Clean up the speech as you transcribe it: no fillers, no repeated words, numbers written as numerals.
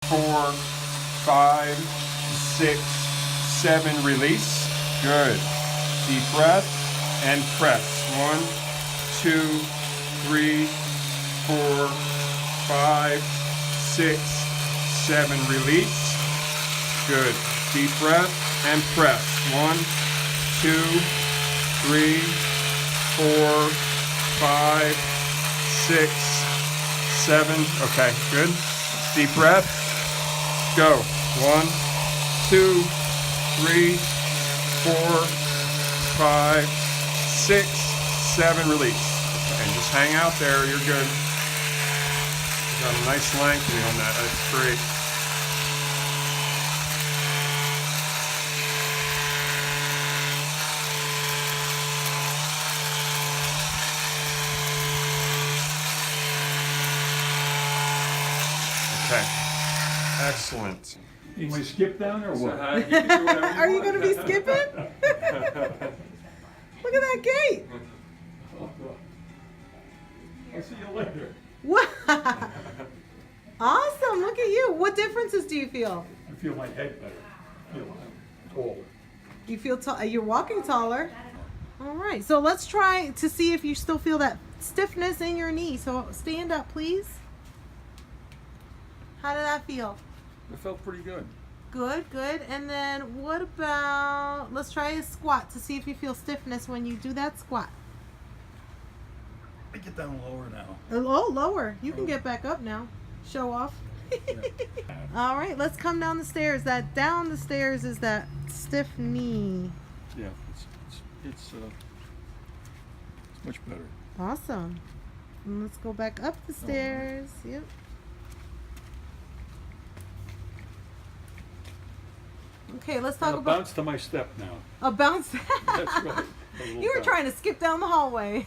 4, 5, 6, 7. Release. Good. Deep breath and press. 1, 2, 3, 4, 5, 6, 7. Release. Good. Deep breath and press. 1, 2, 3, 4, 5, 6, 7. Okay, good. Deep breath. Go. 1, 2, 3, 4, 5, 6, 7. Release. And just hang out there. You're good. You got a nice lengthening on that. That's great. Okay. Excellent. You want to skip down or what? Are you going to be skipping? Look at that gate. I'll see you later. Wow. Awesome. Look at you. What differences do you feel? I feel my head better. I feel I'm taller. You feel you're walking taller. All right. So let's try to see if you still feel that stiffness in your knee. So stand up, please. How did that feel? It felt pretty good. Good, good. And then what about, let's try a squat to see if you feel stiffness when you do that squat. I get down lower now. Oh, lower. You can get back up now. Show off. All right, let's come down the stairs. That down the stairs is that stiff knee. Yeah, it's much better. Awesome. And let's go back up the stairs. Yep. Okay, let's talk I'll about bounce to my step now. a bounce. That's right. You were trying to skip down the hallway.